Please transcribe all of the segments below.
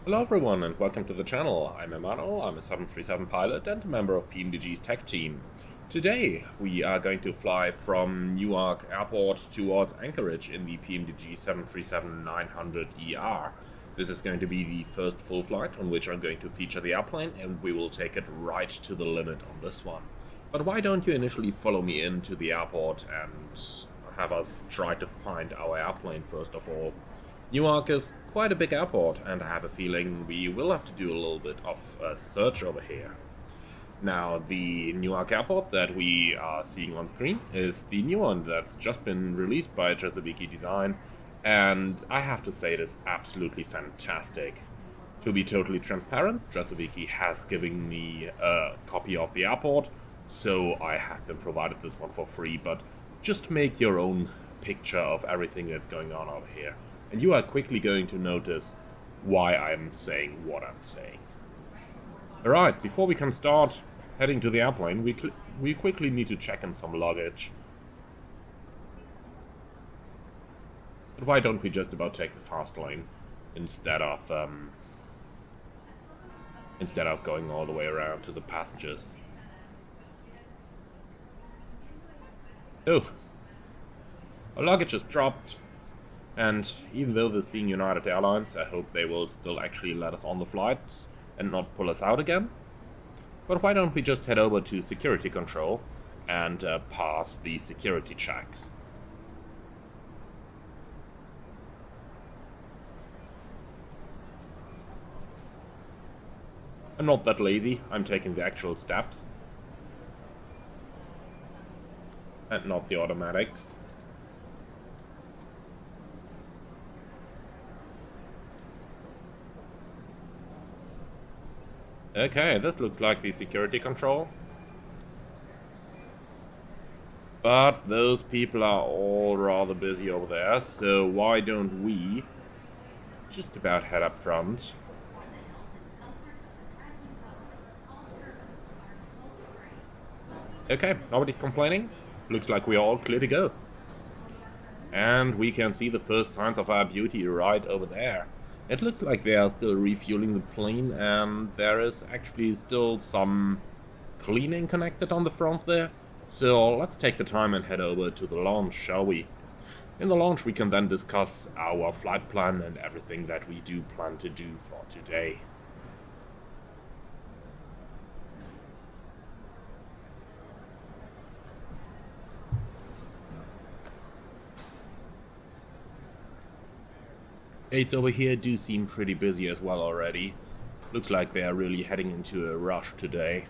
Hello everyone and welcome to the channel. I'm Emmanuel, I'm a 737 pilot and a member of PMDG's tech team. Today we are going to fly from Newark Airport towards Anchorage in the PMDG 737-900ER. This is going to be the first full flight on which I'm going to feature the airplane, and we will take it right to the limit on this one. But why don't you initially follow me into the airport and have us try to find our airplane first of all. Newark is quite a big airport, and I have a feeling we will have to do a little bit of a search over here. Now, the Newark airport that we are seeing on screen is the new one that's just been released by Chesapeake Design, and I have to say it is absolutely fantastic. To be totally transparent, Chesapeake has given me a copy of the airport, so I have been provided this one for free, but just make your own picture of everything that's going on over here. And you are quickly going to notice why I'm saying what I'm saying. Alright, before we can start heading to the airplane, we quickly need to check in some luggage. But why don't we just about take the fast lane instead of going all the way around to the passengers? Oh, our luggage is dropped. And even though this being United Airlines, I hope they will still actually let us on the flights and not pull us out again. But why don't we just head over to security control and pass the security checks. I'm not that lazy, I'm taking the actual steps. And not the automatics. Okay, this looks like the security control. But those people are all rather busy over there, so why don't we just about head up front? Okay, nobody's complaining. Looks like we are all clear to go. And we can see the first signs of our beauty right over there. It looks like they are still refueling the plane, and there is actually still some cleaning connected on the front there. So let's take the time and head over to the launch, shall we? In the launch we can then discuss our flight plan and everything that we do plan to do for today. Gates over here do seem pretty busy as well already. Looks like they are really heading into a rush today.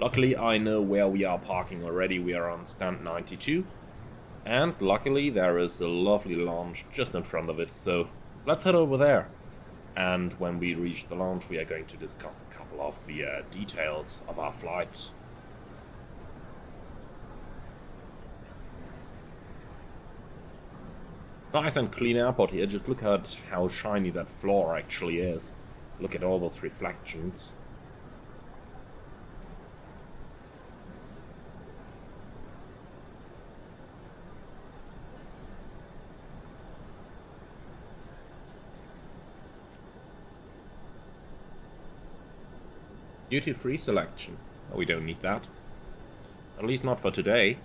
Luckily I know where we are parking already. We are on stand 92. And luckily there is a lovely lounge just in front of it, so let's head over there. And when we reach the lounge we are going to discuss a couple of the details of our flight. Nice and clean airport here, just look at how shiny that floor actually is. Look at all those reflections. Duty-free selection. Oh, we don't need that. At least not for today.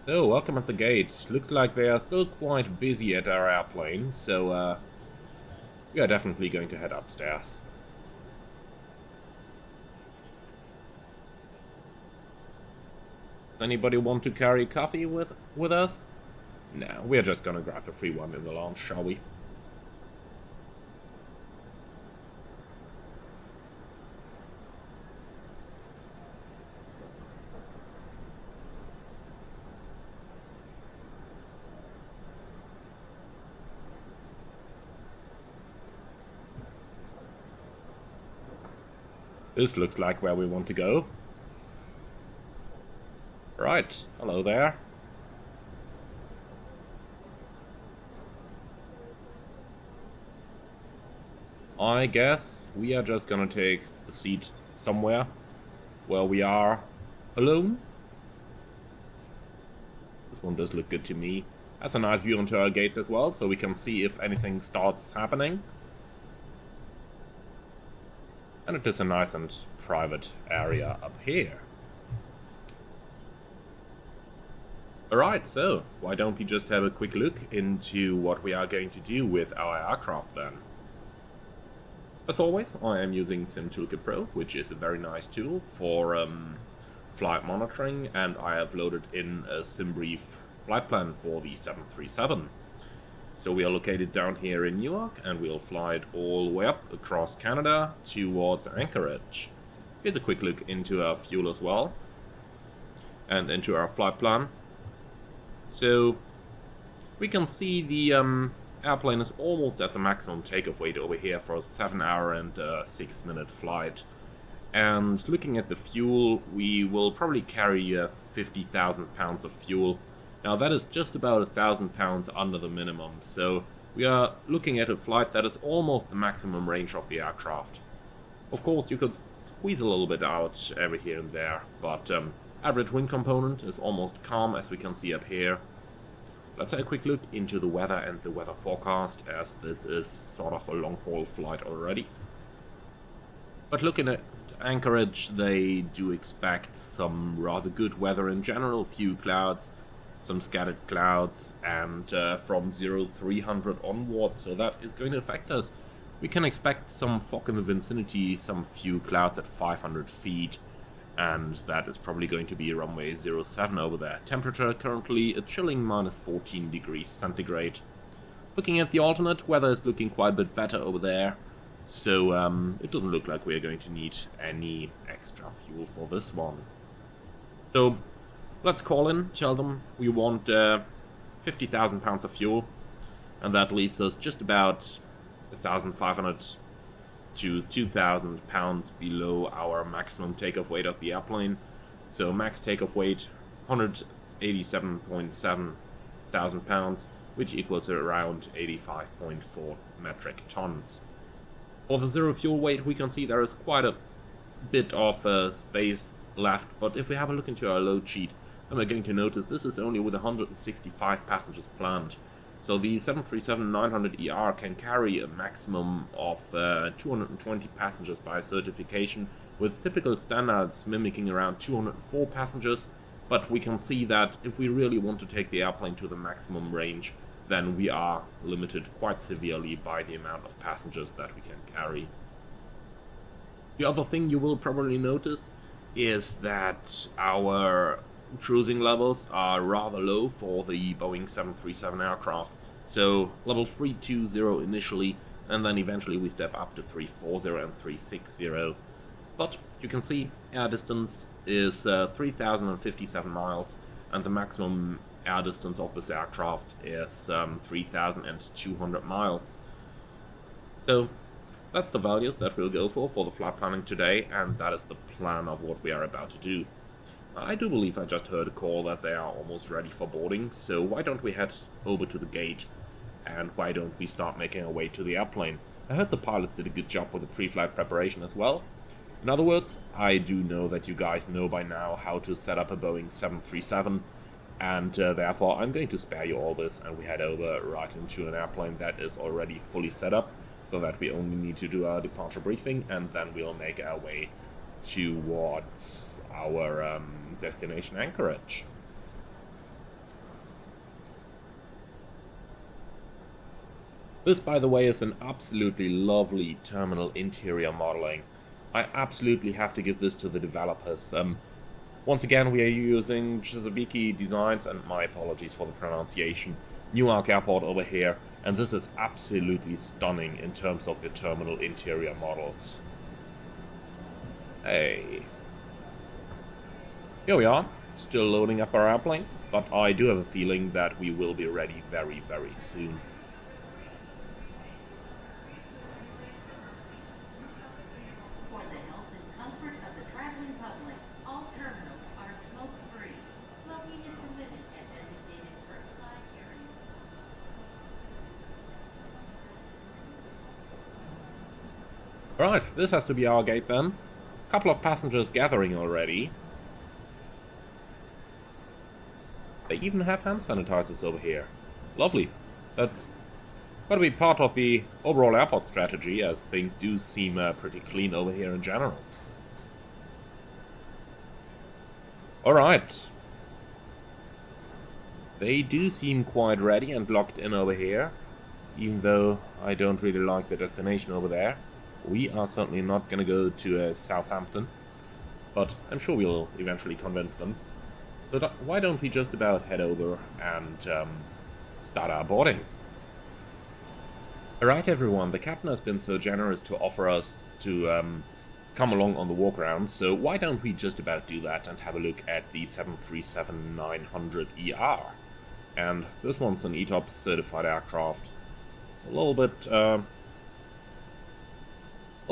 So, welcome at the gates. Looks like they are still quite busy at our airplane, so we are definitely going to head upstairs. Anybody want to carry coffee with us? No, we are just gonna grab a free one in the lounge, shall we? This looks like where we want to go. Right, hello there. I guess we are just gonna take a seat somewhere where we are alone. This one does look good to me. That's a nice view onto our gates as well, so we can see if anything starts happening. And it is a nice and private area up here. Alright, so why don't we just have a quick look into what we are going to do with our aircraft then. As always, I am using SimToolkit Pro, which is a very nice tool for flight monitoring, and I have loaded in a SimBrief flight plan for the 737. So we are located down here in Newark, and we'll fly it all the way up across Canada towards Anchorage. Here's a quick look into our fuel as well, and into our flight plan. So we can see the airplane is almost at the maximum takeoff weight over here for a 7-hour and 6-minute flight. And looking at the fuel, we will probably carry 50,000 pounds of fuel. Now that is just about 1,000 pounds under the minimum, so we are looking at a flight that is almost the maximum range of the aircraft. Of course, you could squeeze a little bit out every here and there, but average wind component is almost calm, as we can see up here. Let's have a quick look into the weather and the weather forecast, as this is sort of a long-haul flight already. But looking at Anchorage, they do expect some rather good weather in general, few clouds, some scattered clouds, and from 0300 onward, so that is going to affect us. We can expect some fog in the vicinity, some few clouds at 500 feet, and that is probably going to be runway 07 over there. Temperature currently a chilling -14 degrees centigrade. Looking at the alternate, weather is looking quite a bit better over there, so it doesn't look like we're going to need any extra fuel for this one. So let's call in, tell them we want 50,000 pounds of fuel, and that leaves us just about 1,500 to 2,000 pounds below our maximum takeoff weight of the airplane. So max takeoff weight 187.7 thousand pounds, which equals around 85.4 metric tons. For the zero fuel weight, we can see there is quite a bit of space left, but if we have a look into our load sheet, then we're going to notice this is only with 165 passengers planned. So the 737-900ER can carry a maximum of 220 passengers by certification, with typical standards mimicking around 204 passengers, but we can see that if we really want to take the airplane to the maximum range, then we are limited quite severely by the amount of passengers that we can carry. The other thing you will probably notice is that our cruising levels are rather low for the Boeing 737 aircraft. So level 320 initially, and then eventually we step up to 340 and 360. But you can see air distance is 3,057 miles, and the maximum air distance of this aircraft is 3,200 miles. So that's the values that we'll go for the flight planning today, and that is the plan of what we are about to do. I do believe I just heard a call that they are almost ready for boarding, so why don't we head over to the gate, and why don't we start making our way to the airplane. I heard the pilots did a good job with the pre-flight preparation as well. In other words, I do know that you guys know by now how to set up a Boeing 737, and therefore I'm going to spare you all this, and we head over right into an airplane that is already fully set up, so that we only need to do our departure briefing, and then we'll make our way towards our destination Anchorage. This, by the way, is an absolutely lovely terminal interior modeling. I absolutely have to give this to the developers. Once again, we are using Chesapeake Designs, and my apologies for the pronunciation, Newark Airport over here, and this is absolutely stunning in terms of the terminal interior models. Hey. Here we are, still loading up our airplane, but I do have a feeling that we will be ready very, very soon. For the health and comfort of the traveling public, all terminals are smoke-free. Smoking is permitted at designated curbside areas. Right, this has to be our gate then. Couple of passengers gathering already. They even have hand sanitizers over here. Lovely. That's got to be part of the overall airport strategy, as things do seem pretty clean over here in general. Alright. They do seem quite ready and locked in over here, even though I don't really like the destination over there. We are certainly not going to go to Southampton, but I'm sure we'll eventually convince them. So why don't we just about head over and start our boarding? Alright everyone, the captain has been so generous to offer us to come along on the walkaround, so why don't we just about do that and have a look at the 737-900ER. And this one's an ETOPS certified aircraft. It's a little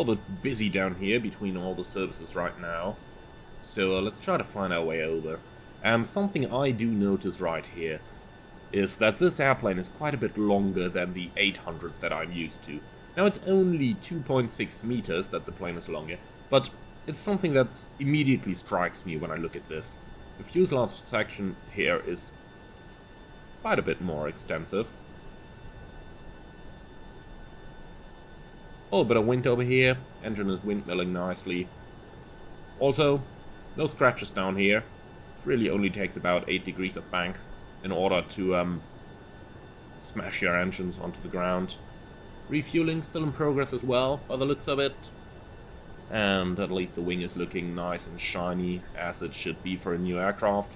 bit busy down here between all the services right now, so let's try to find our way over. And something I do notice right here is that this airplane is quite a bit longer than the 800 that I'm used to. Now it's only 2.6 meters that the plane is longer, but it's something that immediately strikes me when I look at this. The fuselage section here is quite a bit more extensive. A little bit of wind over here, engine is windmilling nicely. Also, no scratches down here. It really only takes about 8 degrees of bank in order to smash your engines onto the ground. Refueling still in progress as well, by the looks of it. And at least the wing is looking nice and shiny, as it should be for a new aircraft.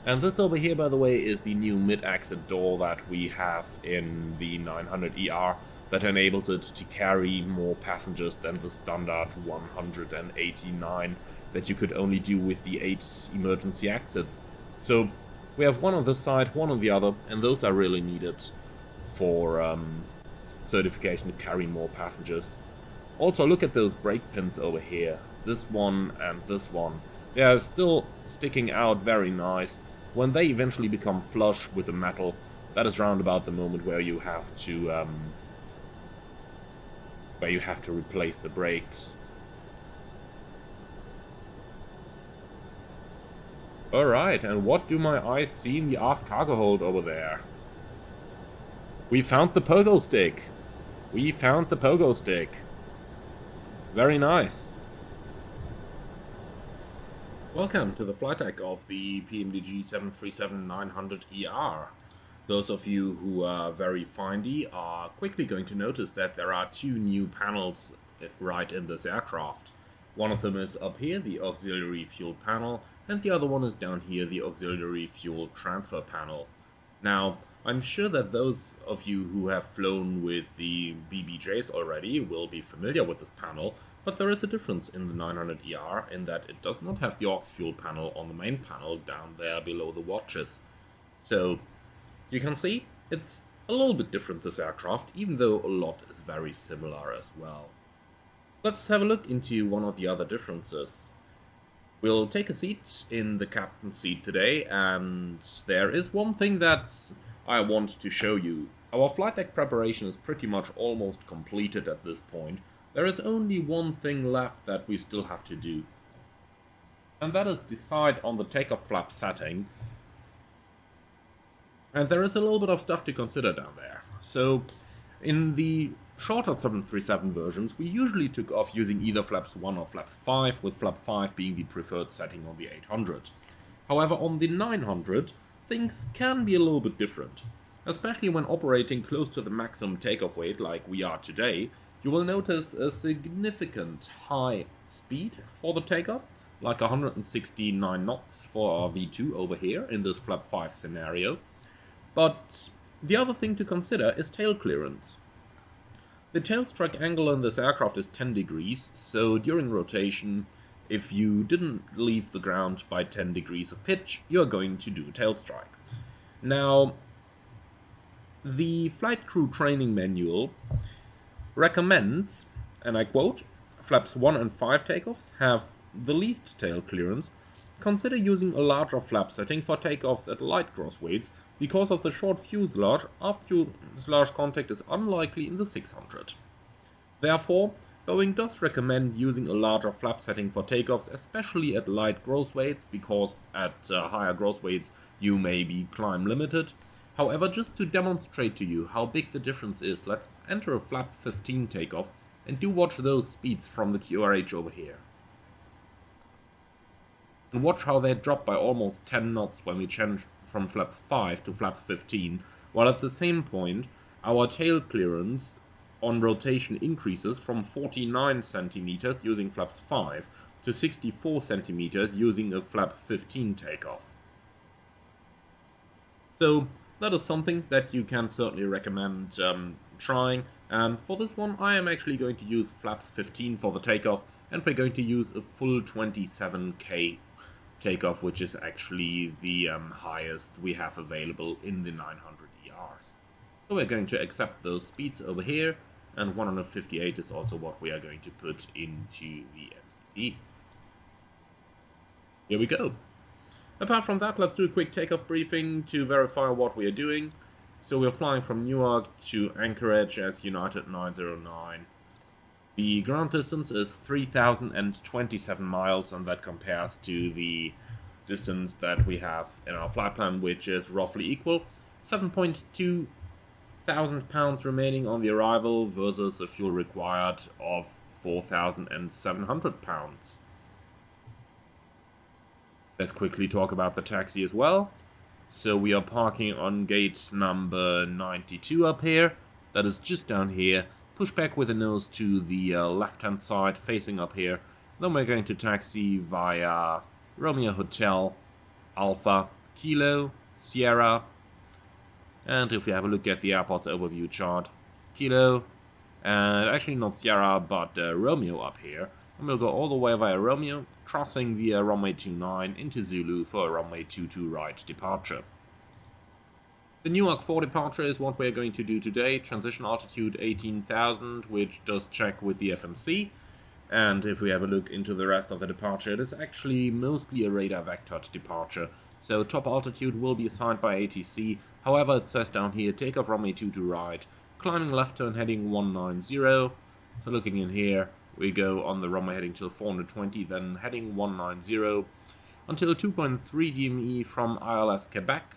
And this over here, by the way, is the new mid-exit door that we have in the 900ER that enables it to carry more passengers than the standard 189 that you could only do with the 8 emergency exits. So we have one on this side, one on the other, and those are really needed for certification to carry more passengers. Also, look at those brake pins over here. This one and this one. They are still sticking out very nice. When they eventually become flush with the metal, that is round about the moment where you have to replace the brakes. Alright, and what do my eyes see in the aft cargo hold over there? We found the pogo stick! We found the pogo stick! Very nice! Welcome to the flight deck of the PMDG 737-900ER. Those of you who are very findy are quickly going to notice that there are 2 new panels right in this aircraft. One of them is up here, the auxiliary fuel panel, and the other one is down here, the auxiliary fuel transfer panel. Now, I'm sure that those of you who have flown with the BBJs already will be familiar with this panel, but there is a difference in the 900ER in that it does not have the aux fuel panel on the main panel down there below the watches. So, you can see, it's a little bit different, this aircraft, even though a lot is very similar as well. Let's have a look into one of the other differences. We'll take a seat in the captain's seat today, and there is one thing that I want to show you. Our flight deck preparation is pretty much almost completed at this point. There is only one thing left that we still have to do, and that is decide on the takeoff flap setting. And there is a little bit of stuff to consider down there. So, in the shorter 737 versions, we usually took off using either flaps 1 or flaps 5, with flap 5 being the preferred setting on the 800. However, on the 900, things can be a little bit different. Especially when operating close to the maximum takeoff weight like we are today, you will notice a significant high speed for the takeoff, like 169 knots for our V2 over here in this flap 5 scenario. But the other thing to consider is tail clearance. The tail strike angle in this aircraft is 10 degrees, so during rotation, if you didn't leave the ground by 10 degrees of pitch, you're going to do a tail strike. Now, the flight crew training manual recommends, and I quote, flaps 1 and 5 takeoffs have the least tail clearance. Consider using a larger flap setting for takeoffs at light gross weights. Because of the short fuselage, aft fuselage contact is unlikely in the 600. Therefore, Boeing does recommend using a larger flap setting for takeoffs, especially at light gross weights, because at higher gross weights you may be climb limited. However, just to demonstrate to you how big the difference is, let's enter a flap 15 takeoff and do watch those speeds from the QRH over here. And watch how they drop by almost 10 knots when we change from flaps 5 to flaps 15, while at the same point our tail clearance on rotation increases from 49 centimeters using flaps 5 to 64 centimeters using a flap 15 takeoff. So that is something that you can certainly recommend trying, and for this one I am actually going to use flaps 15 for the takeoff, and we're going to use a full 27k takeoff, which is actually the highest we have available in the 900 ERs. So we're going to accept those speeds over here, and 158 is also what we are going to put into the MCP. Here we go. Apart from that, let's do a quick takeoff briefing to verify what we are doing. So we're flying from Newark to Anchorage as United 909. The ground distance is 3,027 miles, and that compares to the distance that we have in our flight plan, which is roughly equal. 7.2 thousand pounds remaining on the arrival versus a fuel required of 4,700 pounds. Let's quickly talk about the taxi as well. So we are parking on gate number 92 up here. That is just down here. Push back with the nose to the left-hand side, facing up here. Then we're going to taxi via Romeo Hotel, Alpha, Kilo, Sierra. And if we have a look at the airport's overview chart, Kilo, and actually not Sierra, but Romeo up here. And we'll go all the way via Romeo, crossing via runway 29 into Zulu for a runway 22 right departure. The Newark 4 departure is what we're going to do today. Transition altitude 18,000, which does check with the FMC. And if we have a look into the rest of the departure, it is actually mostly a radar vectored departure. So top altitude will be assigned by ATC. However, it says down here, takeoff runway 22 right, climbing left turn heading 190. So looking in here, we go on the runway heading till 420, then heading 190 until 2.3 DME from ILS Quebec,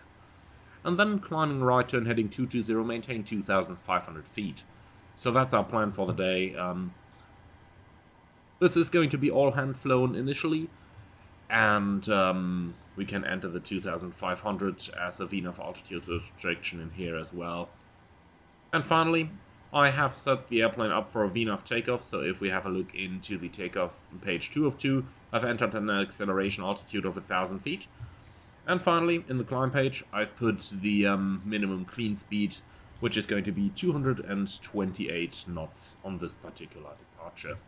and then climbing right turn heading 220, maintain 2,500 feet. So that's our plan for the day. This is going to be all hand flown initially, and we can enter the 2,500 as a VNAV altitude restriction in here as well. And finally, I have set the airplane up for a VNAV takeoff, so if we have a look into the takeoff page 2 of 2, I've entered an acceleration altitude of 1,000 feet. And finally, in the climb page, I've put the minimum clean speed, which is going to be 228 knots on this particular departure.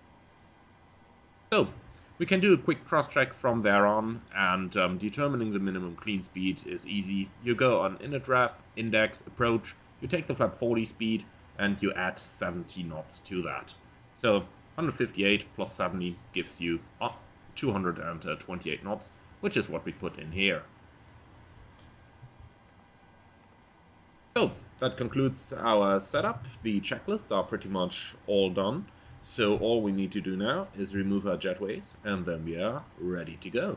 So, we can do a quick cross-check from there on, and determining the minimum clean speed is easy. You go on InnoDraf, Index, Approach, you take the flap 40 speed, and you add 70 knots to that. So 158 plus 70 gives you 228 knots, which is what we put in here. So that concludes our setup. The checklists are pretty much all done. So all we need to do now is remove our jetways, and then we are ready to go.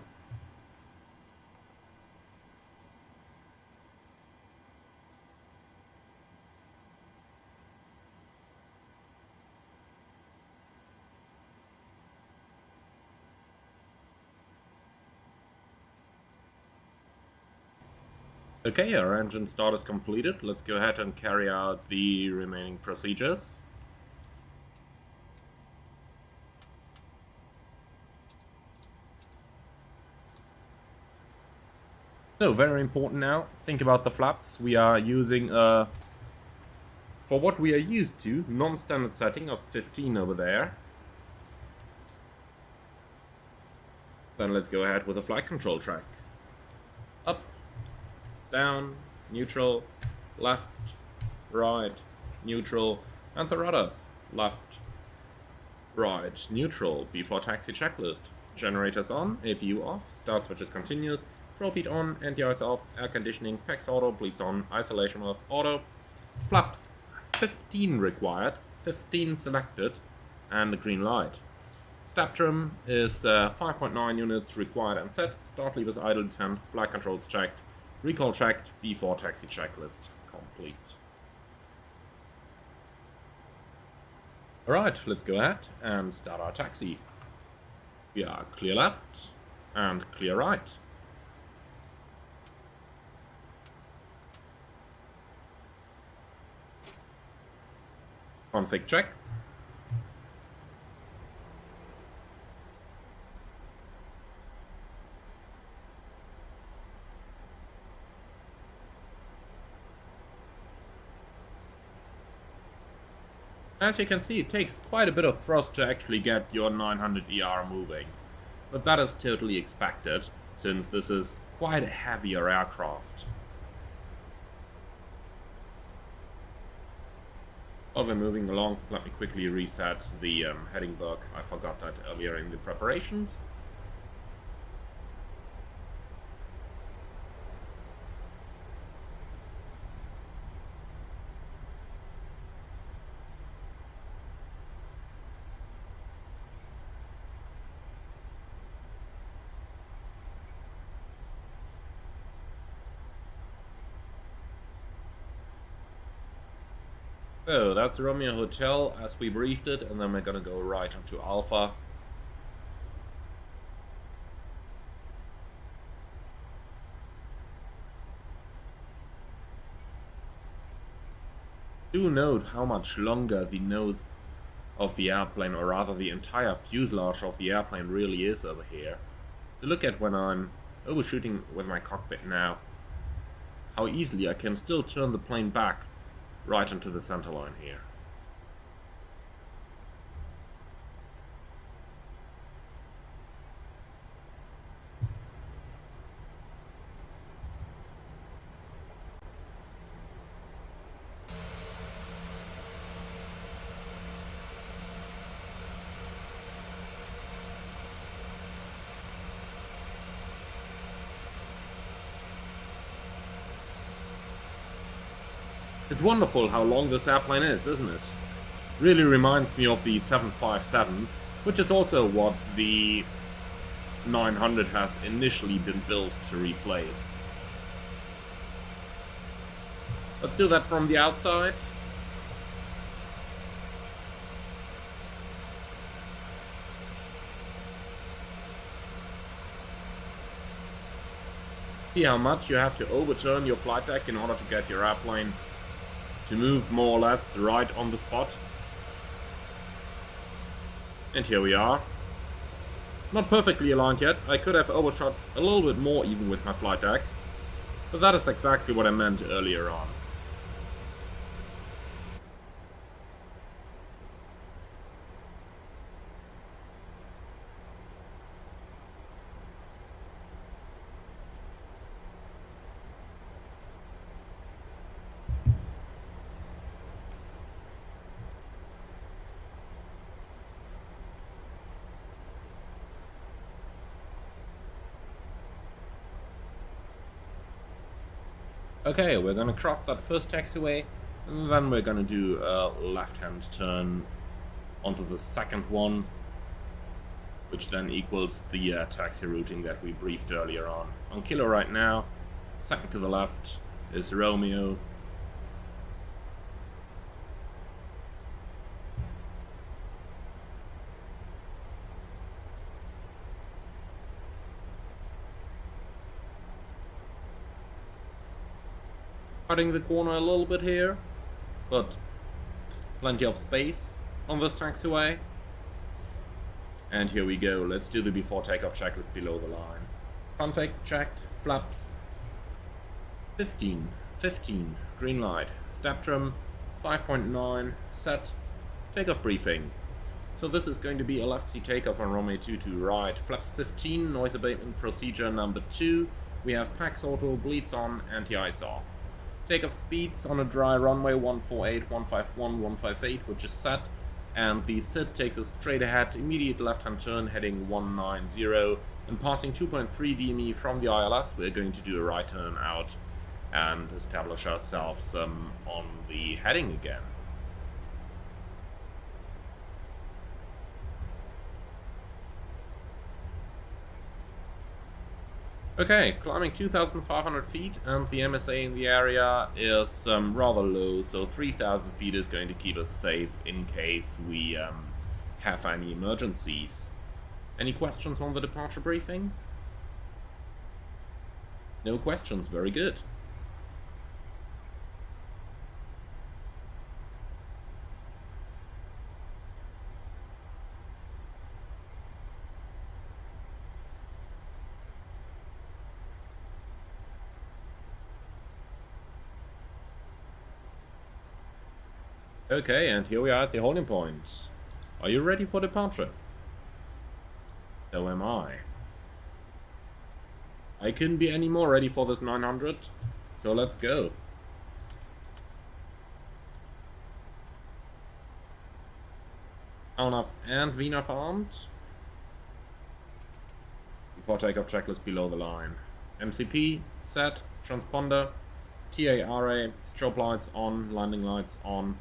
Okay, our engine start is completed. Let's go ahead and carry out the remaining procedures. So, very important now, think about the flaps. We are using, for what we are used to, non-standard setting of 15 over there. Then let's go ahead with the flight control track. Up, down, neutral, left, right, neutral, and the rudders. Left, right, neutral, before taxi checklist. Generators on, APU off, start switches continuous, throw beat on, anti-ice off, air conditioning, PAX auto, bleeds on, isolation off, auto. Flaps, 15 required, 15 selected, and the green light. Step trim is 5.9 units required and set, start levers idle 10, flight controls checked, Recall checked, before taxi checklist complete. Alright, let's go ahead and start our taxi. We are clear left and clear right. Config check. As you can see, it takes quite a bit of thrust to actually get your 900 ER moving, but that is totally expected, since this is quite a heavier aircraft. While we're moving along, let me quickly reset the heading book. I forgot that earlier in the preparations. So that's Romeo Hotel as we briefed it, and then we're gonna go right onto Alpha. Do note how much longer the nose of the airplane, or rather the entire fuselage of the airplane, really is over here. So look at when I'm overshooting with my cockpit now, how easily I can still turn the plane back right into the center line here. It's wonderful how long this airplane is, isn't it? Really reminds me of the 757, which is also what the 900 has initially been built to replace. Let's do that from the outside. See how much you have to overturn your flight deck in order to get your airplane to move more or less right on the spot. And here we are. Not perfectly aligned yet. I could have overshot a little bit more even with my flight deck, but that is exactly what I meant earlier on. Okay, we're gonna cross that first taxiway, and then we're gonna do a left-hand turn onto the second one, which then equals the taxi routing that we briefed earlier on. On Kilo right now, second to the left is Romeo. Cutting the corner a little bit here, but plenty of space on this taxiway. And here we go, let's do the before takeoff checklist below the line. Config checked, flaps 15, green light, step trim 5.9, set, takeoff briefing. So this is going to be a left seat takeoff on runway 22 right, flaps 15, noise abatement procedure number 2, we have PAX auto, bleeds on, anti-ice off. Takeoff speeds on a dry runway 148, 151, 158, which is set, and the SID takes us straight ahead, immediate left-hand turn heading 190, and passing 2.3 DME from the ILS, we're going to do a right turn out and establish ourselves on the heading again. Okay, climbing 2,500 feet, and the MSA in the area is rather low, so 3,000 feet is going to keep us safe in case we have any emergencies. Any questions on the departure briefing? No questions, very good. Okay, and here we are at the holding point. Are you ready for departure? So am I. I couldn't be any more ready for this 900, so let's go. ANAV and VNAV armed. Before takeoff checklist below the line. MCP set, transponder, TARA, strobe lights on, landing lights on.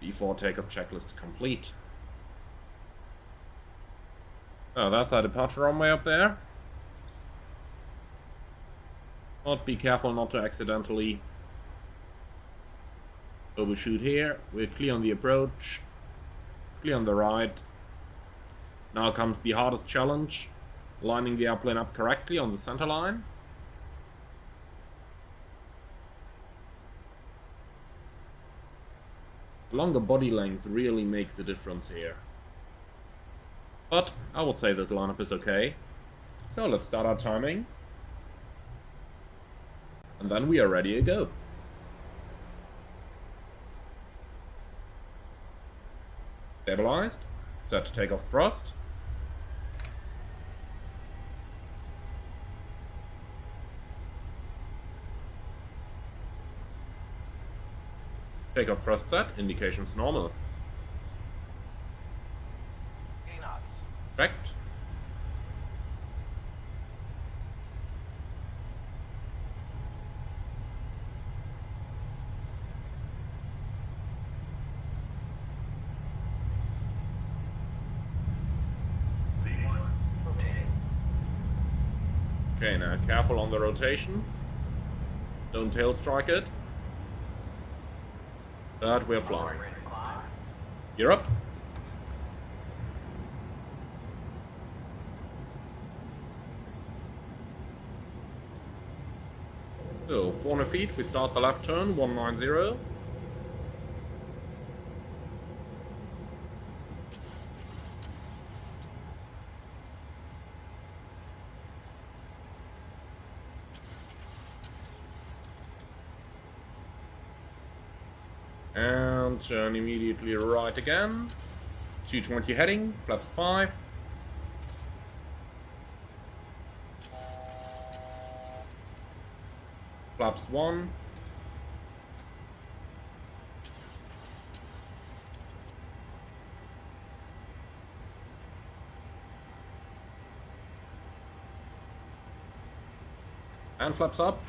Before takeoff checklist complete. Oh, that's our departure runway up there. But be careful not to accidentally overshoot here. We're clear on the approach, clear on the right. Now comes the hardest challenge, lining the airplane up correctly on the center line. Longer body length really makes a difference here. But I would say this lineup is okay. So let's start our timing. And then we are ready to go. Stabilized. Set to take off thrust. Takeoff thrust set, indications normal. Checked. Okay, now careful on the rotation. Don't tail strike it. But we're flying. You're up. So, 400 feet, we start the left turn, 190. And turn immediately right again. 220 heading, flaps 5. Flaps 1. And flaps up.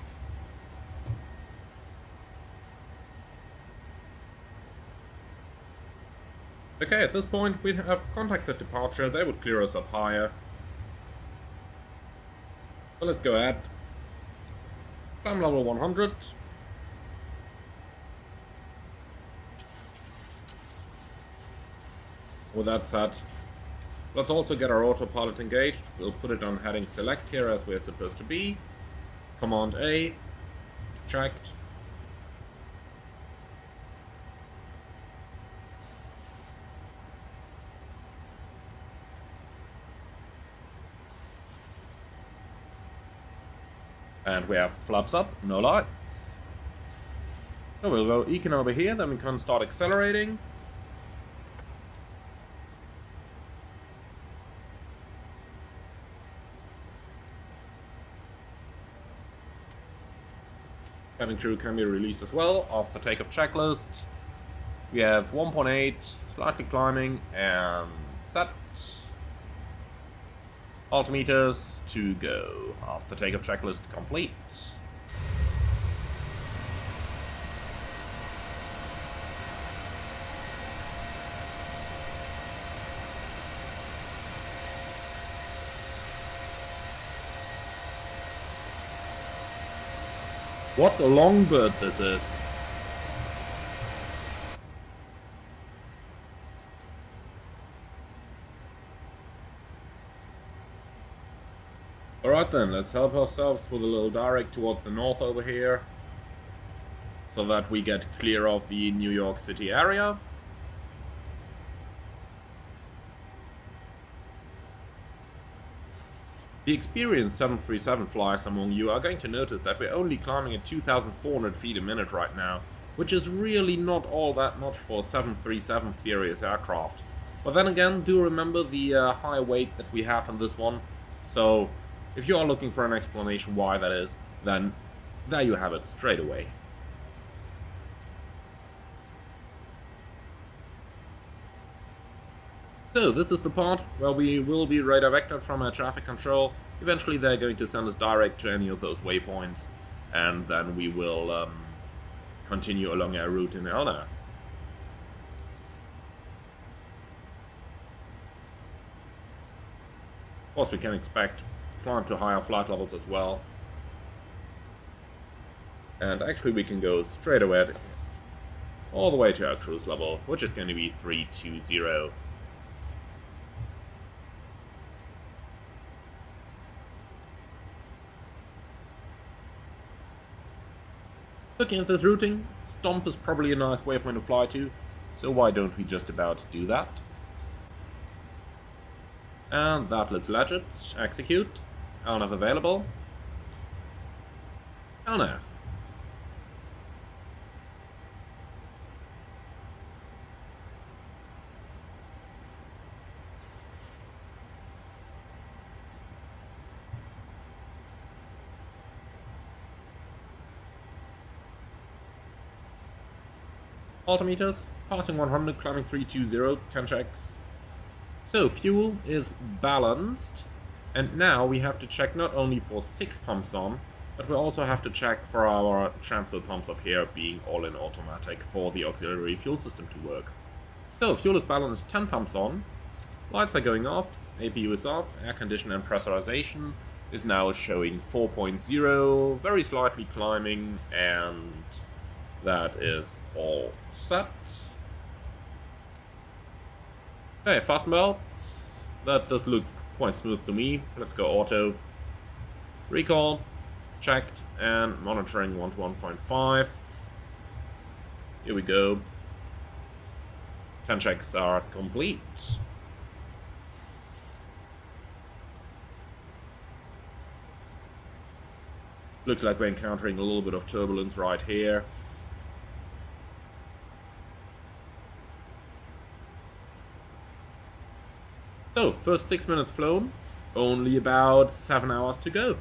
Okay, at this point we have contacted departure, they would clear us up higher. So let's go ahead. Climb level 100. With that said, let's also get our autopilot engaged. We'll put it on heading select here as we're supposed to be. Command A, checked. And we have flaps up, no lights. So we'll go econ over here, then we can start accelerating. Cabin crew can be released as well after takeoff checklist. We have 1.8, slightly climbing, and set. Altimeters to go after takeoff checklist complete. What a long bird this is. Alright then, let's help ourselves with a little direct towards the north over here, so that we get clear of the New York City area. The experienced 737 flyers among you are going to notice that we're only climbing at 2,400 feet a minute right now, which is really not all that much for a 737 series aircraft. But then again, do remember the high weight that we have in this one, so if you are looking for an explanation why that is, then there you have it straight away. So this is the part where we will be redirected from air traffic control. Eventually they're going to send us direct to any of those waypoints, and then we will continue along our route in LNAV. Of course we can expect climb to higher flight levels as well. And actually we can go straight away all the way to our cruise level, which is going to be 320. Looking at this routing, Stomp is probably a nice waypoint to fly to, so why don't we just about do that? And that looks legit. Execute. LNAV available. LNAV. Altimeters, passing 100, climbing 320, 10 checks. So, fuel is balanced, and now we have to check not only for 6 pumps on, but we also have to check for our transfer pumps up here being all in automatic for the auxiliary fuel system to work. So, fuel is balanced, 10 pumps on, lights are going off, APU is off, air condition and pressurization is now showing 4.0, very slightly climbing, and that is all set. Okay, fasten belts. That does look quite smooth to me. Let's go auto. Recall. Checked. And monitoring 1 to 1.5. Here we go. 10 checks are complete. Looks like we're encountering a little bit of turbulence right here. So, first 6 minutes flown, only about 7 hours to go.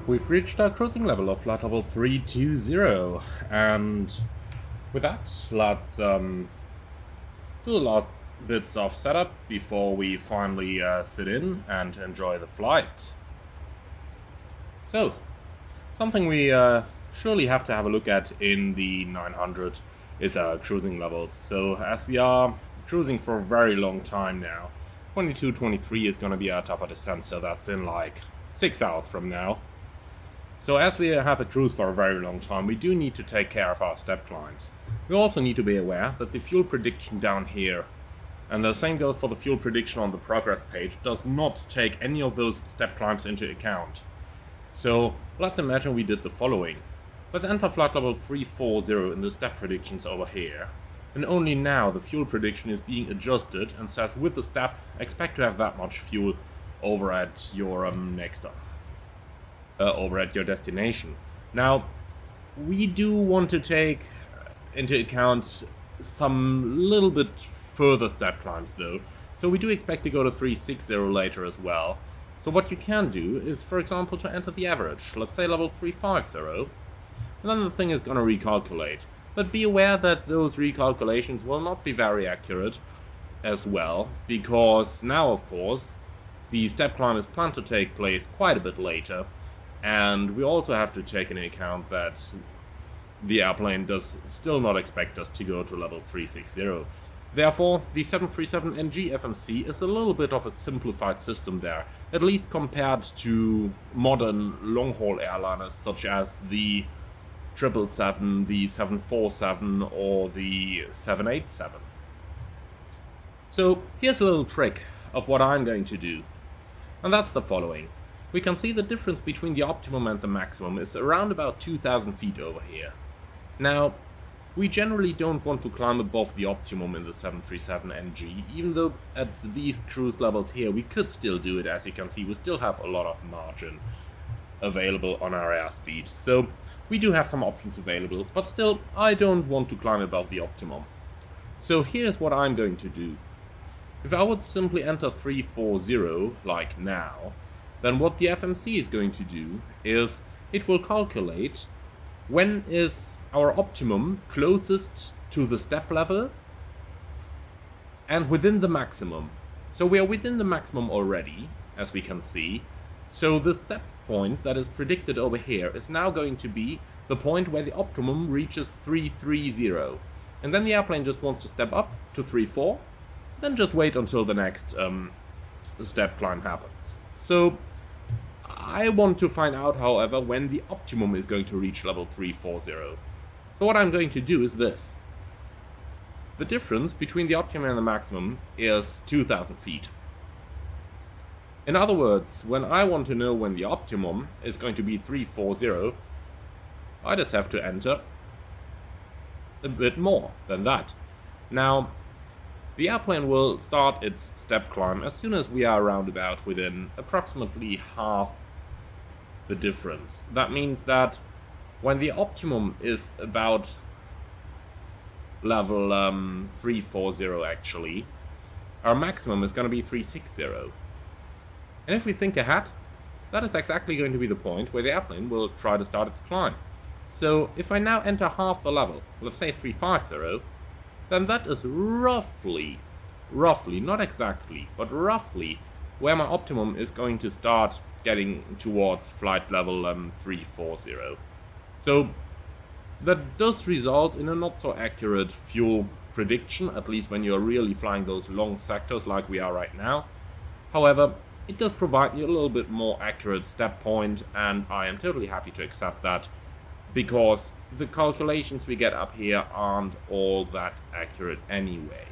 We've reached our cruising level of flight level 320, and with that, let's do the last bits of setup before we finally sit in and enjoy the flight. So, something we surely have to have a look at in the 900 is our cruising levels. So as we are cruising for a very long time now, 22-23 is going to be our top of descent, so that's in like 6 hours from now. So as we have a cruise for a very long time, we do need to take care of our step climbs. We also need to be aware that the fuel prediction down here, and the same goes for the fuel prediction on the progress page, does not take any of those step climbs into account. So let's imagine we did the following. Let's enter flight level 340 in the step predictions over here, and only now the fuel prediction is being adjusted and says with the step, expect to have that much fuel over at your over at your destination. Now, we do want to take into account some little bit further step climbs though, so we do expect to go to 360 later as well. So what you can do is, for example, to enter the average, let's say level 350, and then the thing is going to recalculate. But be aware that those recalculations will not be very accurate as well, because now, of course, the step climb is planned to take place quite a bit later, and we also have to take into account that the airplane does still not expect us to go to level 360. Therefore, the 737NG FMC is a little bit of a simplified system there, at least compared to modern long-haul airliners such as the 777, the 747 or the 787. So here's a little trick of what I'm going to do, and that's the following. We can see the difference between the optimum and the maximum is around about 2,000 feet over here. Now, we generally don't want to climb above the optimum in the 737NG, even though at these cruise levels here we could still do it. As you can see, we still have a lot of margin available on our airspeed. So we do have some options available, but still I don't want to climb above the optimum. So here's what I'm going to do. If I would simply enter 340 like now, then what the FMC is going to do is it will calculate when is our optimum closest to the step level and within the maximum. So we are within the maximum already, as we can see. So the step point that is predicted over here is now going to be the point where the optimum reaches 330. And then the airplane just wants to step up to 34, then just wait until the next step climb happens. So I want to find out, however, when the optimum is going to reach level 340. So what I'm going to do is this. The difference between the optimum and the maximum is 2,000 feet. In other words, when I want to know when the optimum is going to be 340, I just have to enter a bit more than that. Now, the airplane will start its step climb as soon as we are around about within approximately half the difference. That means that when the optimum is about level 340 actually, our maximum is going to be 360. And if we think ahead, that is exactly going to be the point where the airplane will try to start its climb. So if I now enter half the level, let's say 350, then that is roughly, not exactly, but roughly where my optimum is going to start getting towards flight level 340. So that does result in a not so accurate fuel prediction, at least when you're really flying those long sectors like we are right now. However, it does provide you a little bit more accurate step point, and I am totally happy to accept that, because the calculations we get up here aren't all that accurate anyway.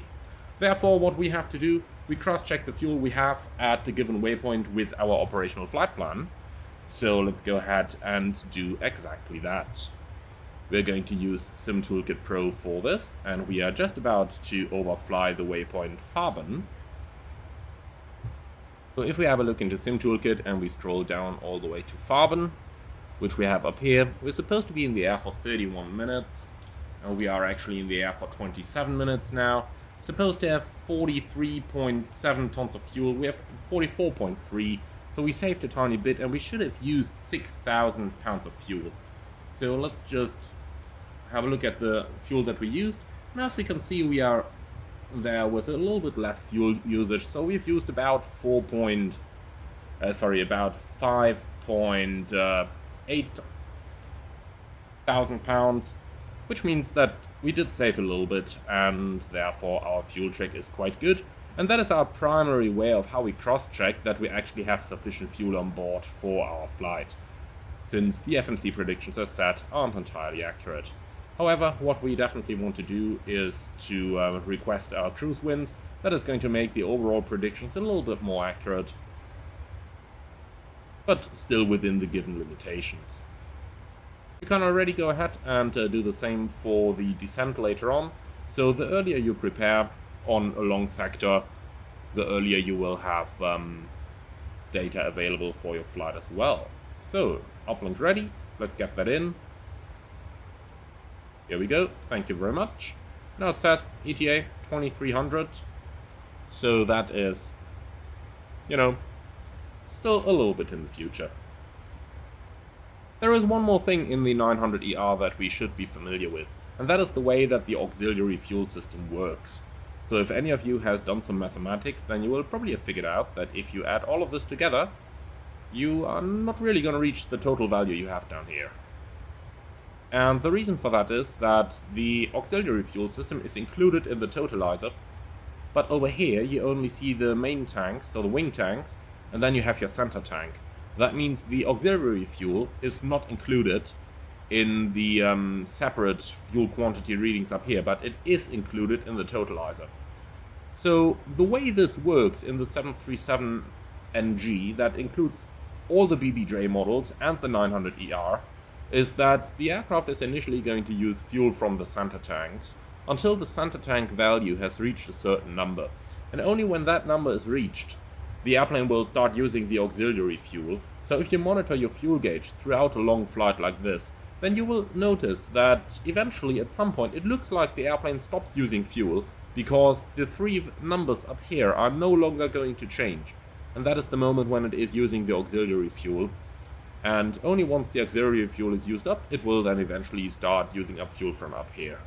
Therefore, what we have to do, we cross-check the fuel we have at the given waypoint with our operational flight plan. So let's go ahead and do exactly that. We're going to use Sim Toolkit Pro for this, and we are just about to overfly the waypoint Farben. So if we have a look into Sim Toolkit and we scroll down all the way to Farben, which we have up here, we're supposed to be in the air for 31 minutes, and we are actually in the air for 27 minutes now. Supposed to have 43.7 tons of fuel. We have 44.3, so we saved a tiny bit, and we should have used 6,000 pounds of fuel. So let's just have a look at the fuel that we used, and as we can see, we are there with a little bit less fuel usage. So we've used about 5.8 thousand pounds, which means that we did save a little bit, and therefore our fuel check is quite good. And that is our primary way of how we cross-check that we actually have sufficient fuel on board for our flight, since the FMC predictions as set aren't entirely accurate. However, what we definitely want to do is to request our cruise winds. That is going to make the overall predictions a little bit more accurate, but still within the given limitations. You can already go ahead and do the same for the descent later on, so the earlier you prepare on a long sector, the earlier you will have data available for your flight as well. So, uplink ready, let's get that in. Here we go, thank you very much. Now it says ETA 2300, so that is, still a little bit in the future. There is one more thing in the 900ER that we should be familiar with, and that is the way that the auxiliary fuel system works. So if any of you has done some mathematics, then you will probably have figured out that if you add all of this together, you are not really going to reach the total value you have down here. And the reason for that is that the auxiliary fuel system is included in the totalizer, but over here you only see the main tanks, so the wing tanks, and then you have your center tank. That means the auxiliary fuel is not included in the separate fuel quantity readings up here, but it is included in the totalizer. So the way this works in the 737NG, that includes all the BBJ models and the 900ER, is that the aircraft is initially going to use fuel from the center tanks until the center tank value has reached a certain number. And only when that number is reached, the airplane will start using the auxiliary fuel. So if you monitor your fuel gauge throughout a long flight like this, then you will notice that eventually at some point it looks like the airplane stops using fuel because the three numbers up here are no longer going to change. And that is the moment when it is using the auxiliary fuel. And only once the auxiliary fuel is used up, it will then eventually start using up fuel from up here.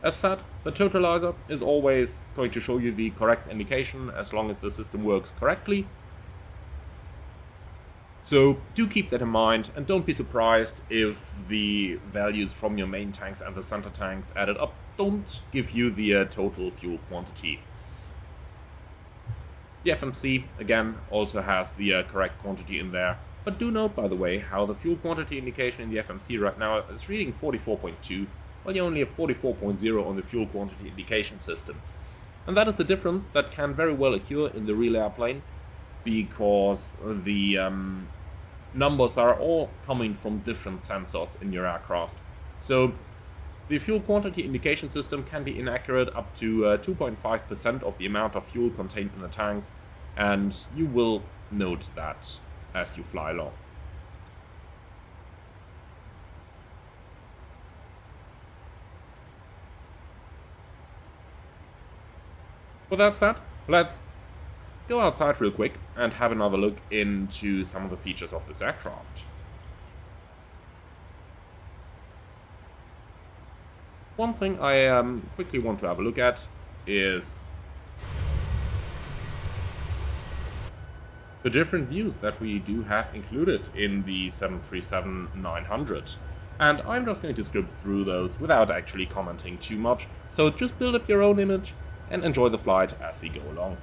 As said, the totalizer is always going to show you the correct indication as long as the system works correctly. So do keep that in mind, and don't be surprised if the values from your main tanks and the center tanks added up don't give you the total fuel quantity. The FMC, again, also has the correct quantity in there, but do note, by the way, how the fuel quantity indication in the FMC right now is reading 44.2, while you only have 44.0 on the fuel quantity indication system. And that is the difference that can very well occur in the real airplane, because the numbers are all coming from different sensors in your aircraft. So the fuel quantity indication system can be inaccurate up to 2.5% of the amount of fuel contained in the tanks, and you will note that as you fly along. With that said, let's go outside real quick and have another look into some of the features of this aircraft. One thing I quickly want to have a look at is the different views that we do have included in the 737-900. And I'm just going to scribble through those without actually commenting too much, so just build up your own image and enjoy the flight as we go along.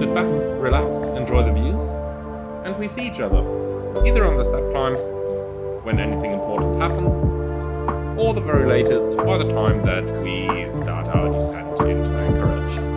sit back, relax, enjoy the views, and we see each other, either on the start times, when anything important happens, or the very latest by the time that we start our descent into Anchorage.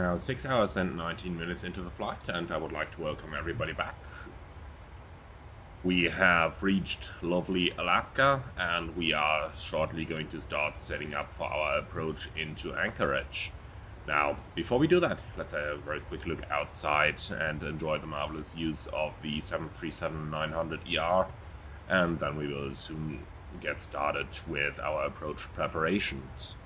now 6 hours and 19 minutes into the flight, and I would like to welcome everybody back. We have reached lovely Alaska, and we are shortly going to start setting up for our approach into Anchorage. Now, before we do that, let's have a very quick look outside and enjoy the marvelous views of the 737-900ER, and then we will soon get started with our approach preparations.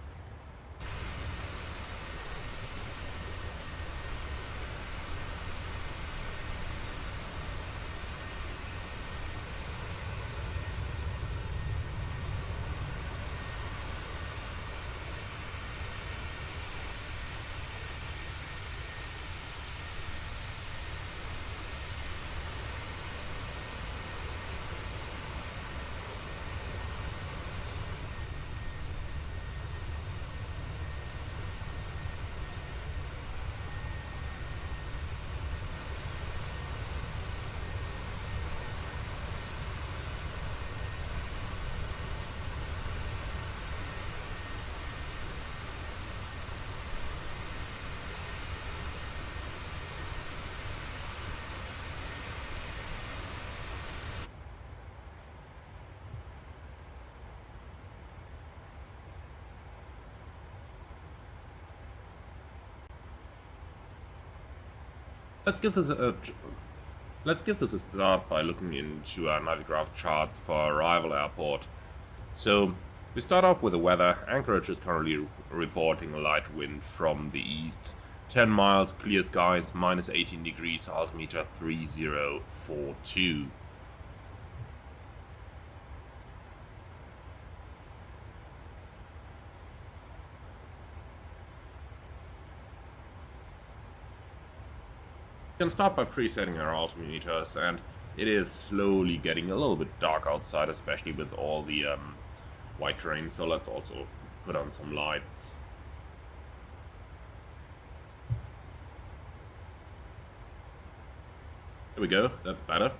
Let's give this a start by looking into our Navigraph charts for arrival airport. So, we start off with the weather. Anchorage is currently reporting a light wind from the east. 10 miles, clear skies, minus 18 degrees, altimeter 3042. We can start by presetting our altimeters, and it is slowly getting a little bit dark outside, especially with all the white terrain, so let's also put on some lights. There we go, that's better.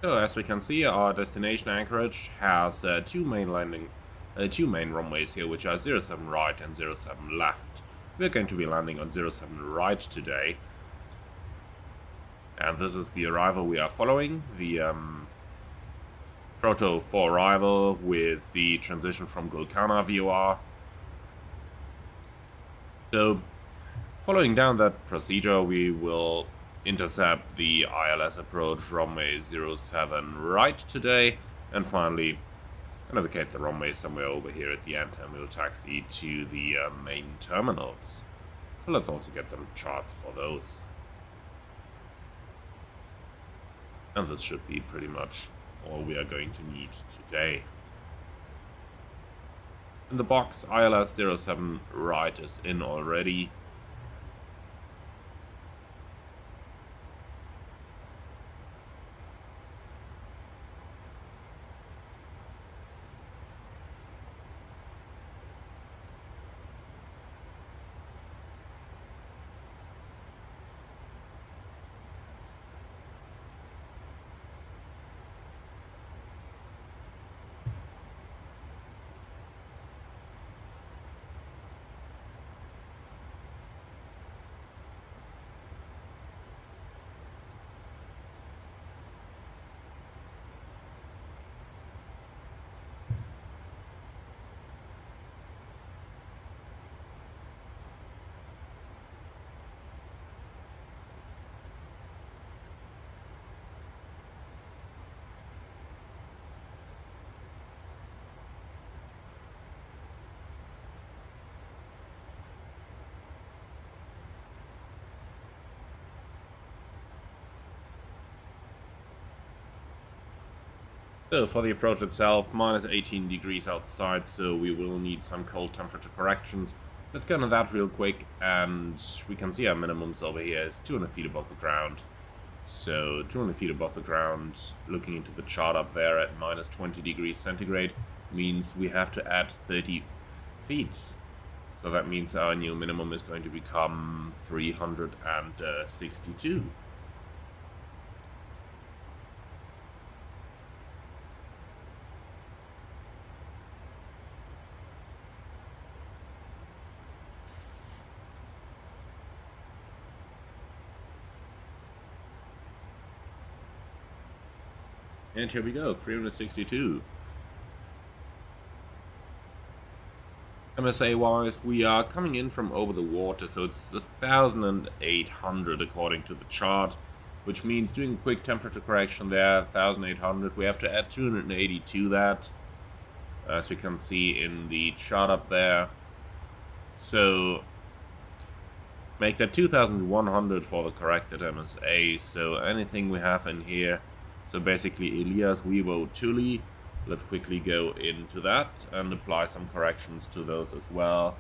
So as we can see, our destination Anchorage has two main runways here, which are 07 right and 07 left. We're going to be landing on 07 right today, and this is the arrival we are following. The Throttle for arrival with the transition from Golkana VOR. So, following down that procedure, we will intercept the ILS approach runway 07 right today, and finally navigate the runway somewhere over here at the end, and we'll taxi to the main terminals. So let's also get some charts for those. And this should be pretty much all we are going to need today. In the box, ILS 07 right is in already. So for the approach itself, minus 18 degrees outside, so we will need some cold temperature corrections. Let's get on that real quick, and we can see our minimums over here is 200 feet above the ground. So 200 feet above the ground, looking into the chart up there at minus 20 degrees centigrade, means we have to add 30 feet. So that means our new minimum is going to become 362. And here we go, 362. MSA-wise, we are coming in from over the water, so it's 1,800 according to the chart, which means doing a quick temperature correction there, 1,800. We have to add 280 to that, as we can see in the chart up there. So make that 2,100 for the corrected MSA, so anything we have in here. So basically Elias, Wevo, Tuli. Let's quickly go into that and apply some corrections to those as well.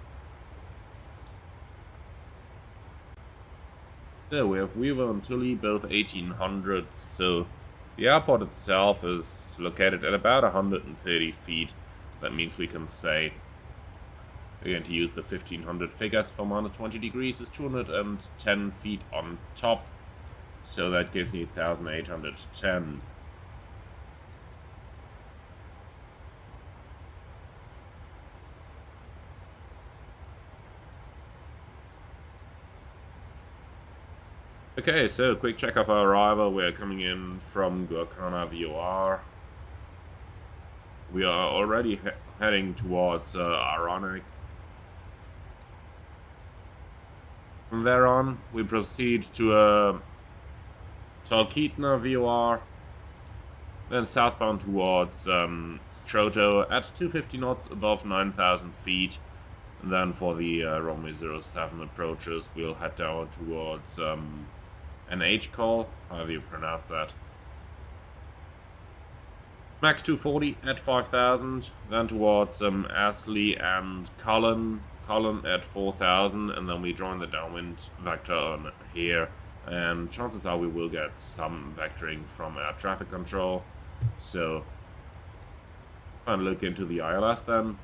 So we have Wevo and Tuli, both 1800. So the airport itself is located at about 130 feet. That means we can say we're going to use the 1500 figures for minus 20 degrees is 210 feet on top. So that gives me 1,810. Okay, so quick check of our arrival. We're coming in from Gorkana VOR. We are already heading towards Ironic. From there on, we proceed to Talkeetna VOR, then southbound towards Troto at 250 knots above 9,000 feet. And then for the runway 07 approaches, we'll head down towards an H call, however you pronounce that. Max 240 at 5,000, then towards Astley and Cullen at 4,000, and then we join the downwind vector on here. And chances are we will get some vectoring from air traffic control. So, try and look into the ILS then.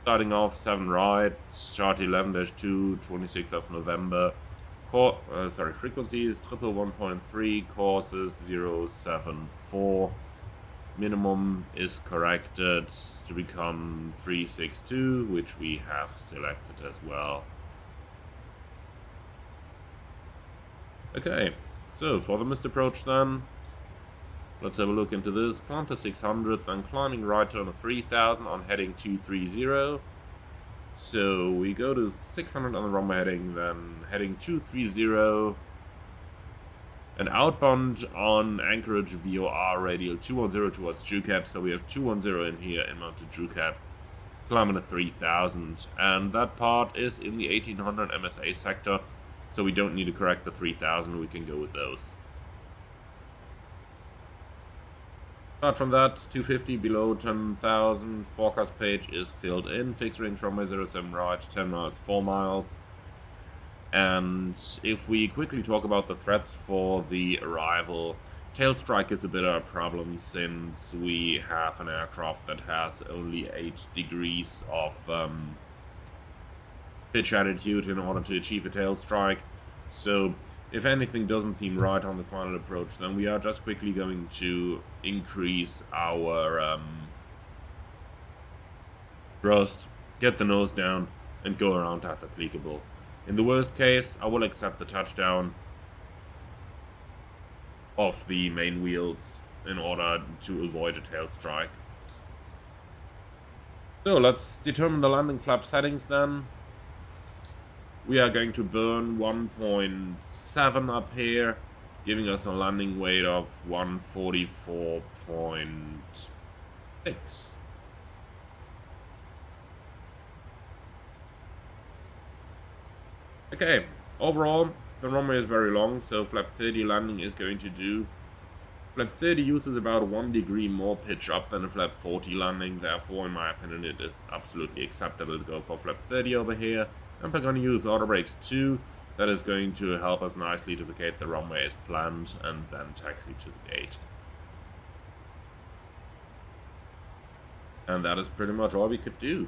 Starting off 7 right, chart 11-2, 26th of November. Frequency is 111.3, course is 074. Minimum is corrected to become 362, which we have selected as well. Okay, so for the missed approach then, let's have a look into this. Climb to 600, then climbing right turn of 3000 on heading 230. So we go to 600 on the runway heading, then heading 230. And outbound on Anchorage VOR radial 210 towards JUCAP. So we have 210 in here and mounted JUCAP. Climbing to 3000. And that part is in the 1800 MSA sector. So we don't need to correct the 3000, we can go with those. Apart from that, 250 below 10,000, forecast page is filled in, fixed range runway 07 right, 10 miles, 4 miles. And if we quickly talk about the threats for the arrival, tail strike is a bit of a problem since we have an aircraft that has only 8 degrees of pitch attitude in order to achieve a tail strike. So if anything doesn't seem right on the final approach, then we are just quickly going to increase our thrust, get the nose down, and go around as applicable. In the worst case, I will accept the touchdown of the main wheels in order to avoid a tail strike. So let's determine the landing flap settings then. We are going to burn 1.7 up here, giving us a landing weight of 144.6. Okay, overall, the runway is very long, so flap 30 landing is going to do Flap 30 uses about 1 degree more pitch up than a flap 40 landing, therefore in my opinion it is absolutely acceptable to go for flap 30 over here. And we're going to use auto brakes 2, that is going to help us nicely to vacate the runway as planned and then taxi to the gate. And that is pretty much all we could do.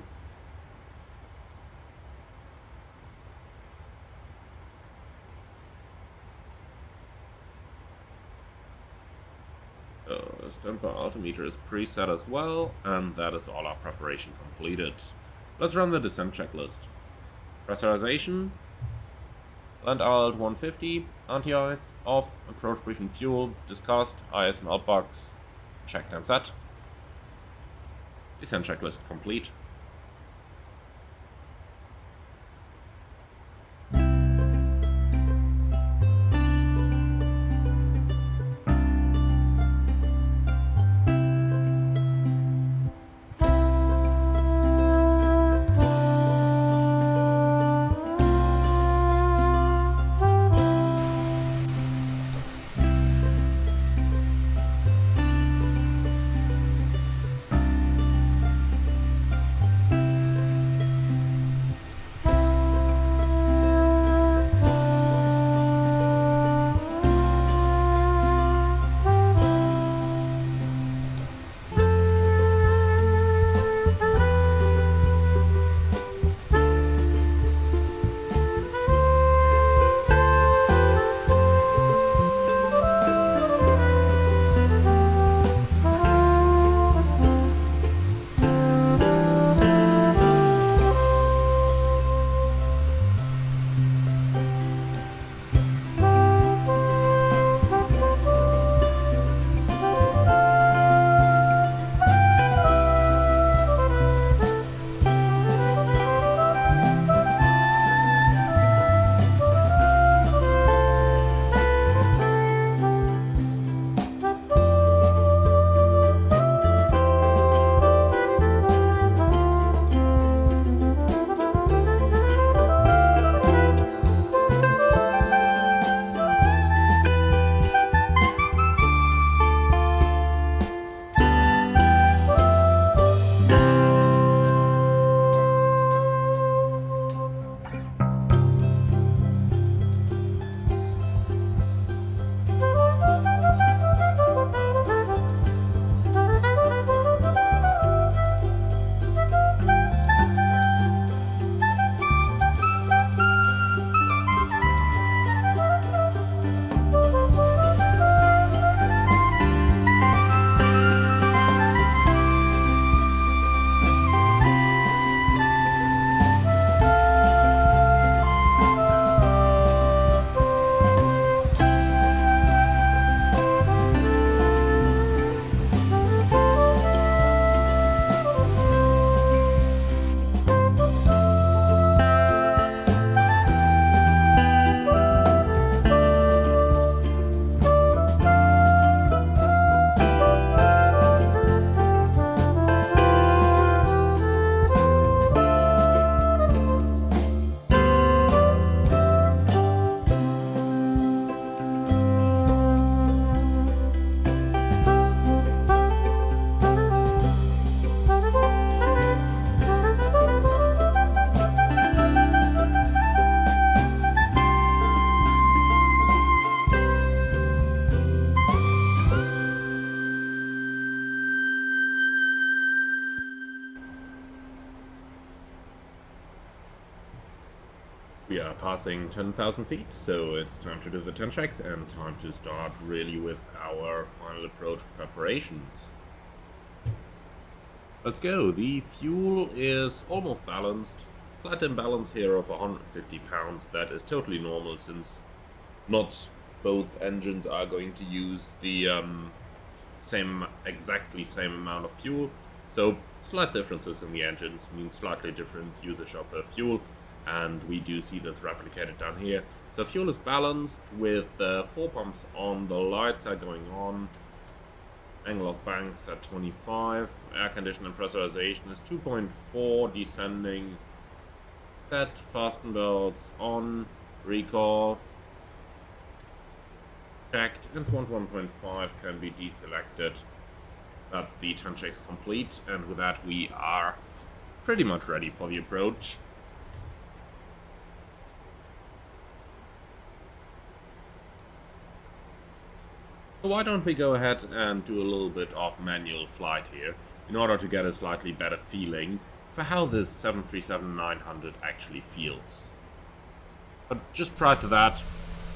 Stemper altimeter is preset as well, and that is all our preparation completed. Let's run the descent checklist. Pressurization, land alt 150, anti-ice, off, approach briefing fuel, discussed, IS and outbox, checked and set. Descent checklist complete. We are passing 10,000 feet, so it's time to do the 10 checks and time to start really with our final approach preparations. Let's go. The fuel is almost balanced. Slight imbalance here of 150 pounds. That is totally normal since not both engines are going to use the exactly same amount of fuel. So slight differences in the engines means slightly different usage of the fuel. And we do see this replicated down here. So fuel is balanced with 4 pumps on, the lights are going on, angle of banks at 25, air condition and pressurization is 2.4, descending, set, fasten belts on, recall, checked, and 1.5 can be deselected. That's the 10 checks complete, and with that we are pretty much ready for the approach. So why don't we go ahead and do a little bit of manual flight here, in order to get a slightly better feeling for how this 737-900 actually feels. But just prior to that,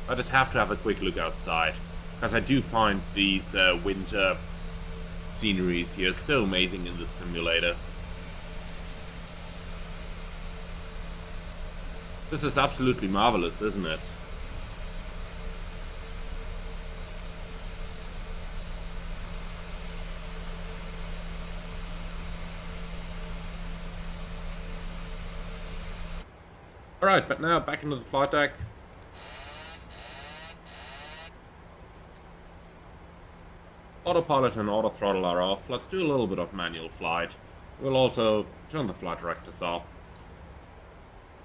I just have to have a quick look outside, because I do find these winter sceneries here so amazing in this simulator. This is absolutely marvelous, isn't it? Alright, but now back into the flight deck. Autopilot and auto throttle are off. Let's do a little bit of manual flight. We'll also turn the flight directors off,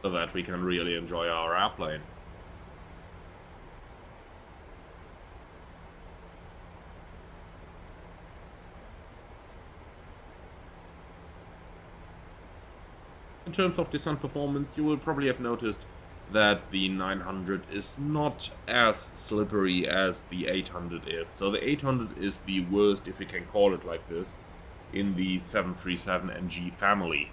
so that we can really enjoy our airplane. In terms of descent performance, you will probably have noticed that the 900 is not as slippery as the 800 is. So the 800 is the worst, if we can call it like this, in the 737NG family.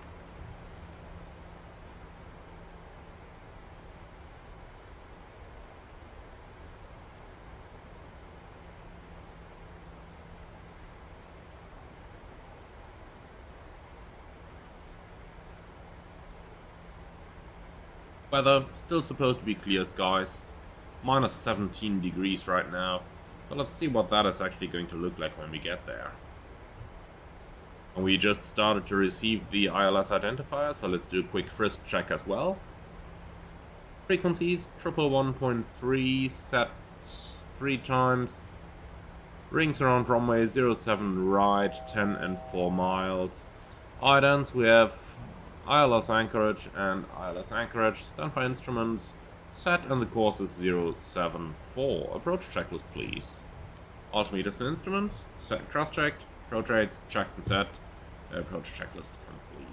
Weather, still supposed to be clear skies, minus 17 degrees right now, so let's see what that is actually going to look like when we get there. And we just started to receive the ILS identifier, so let's do a quick frisk check as well. Frequencies, 111.3, set 3 times, rings around runway 07 right, 10 and 4 miles. Addons, we have ILS Anchorage and ILS Anchorage, standby instruments, set, and the course is 074. Approach checklist, please. Altimeters and instruments, set, cross-checked, approach rates, checked and set, approach checklist complete.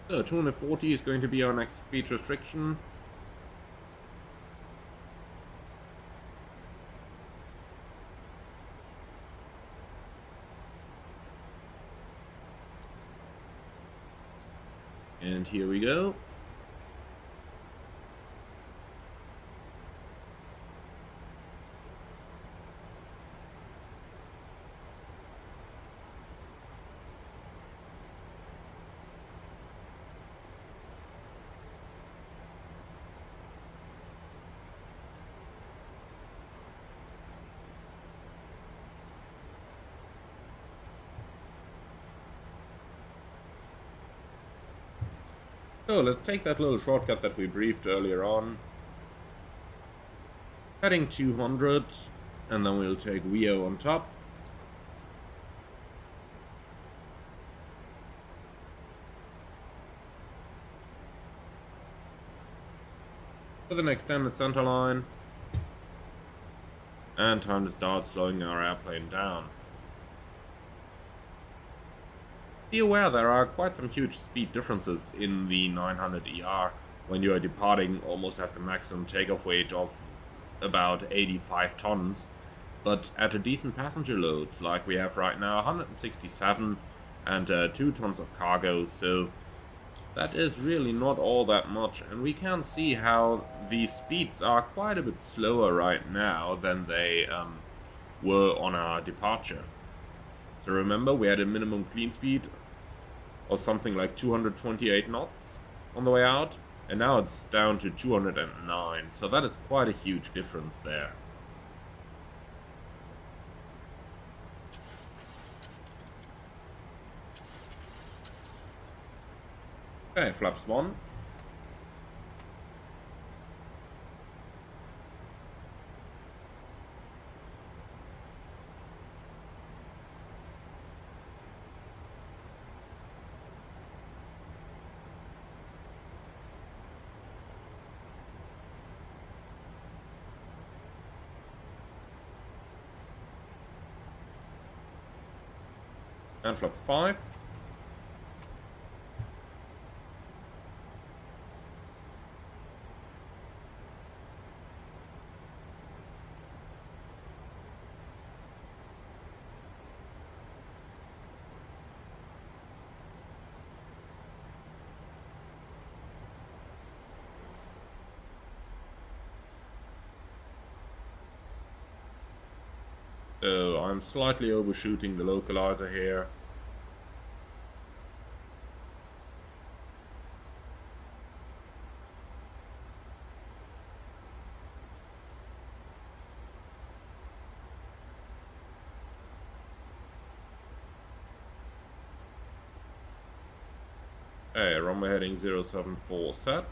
So 240 is going to be our next speed restriction. And here we go. So let's take that little shortcut that we briefed earlier on. Heading 200, and then we'll take VO on top. With an extended center line. And time to start slowing our airplane down. Be aware there are quite some huge speed differences in the 900ER when you are departing almost at the maximum takeoff weight of about 85 tons, but at a decent passenger load like we have right now, 167 and 2 tons of cargo, so that is really not all that much, and we can see how the speeds are quite a bit slower right now than they were on our departure. So remember, we had a minimum clean speed of something like 228 knots on the way out, and now it's down to 209, so that is quite a huge difference there. Okay, flaps 1. And flaps 5. So I'm slightly overshooting the localizer here. Okay, runway heading 074 set.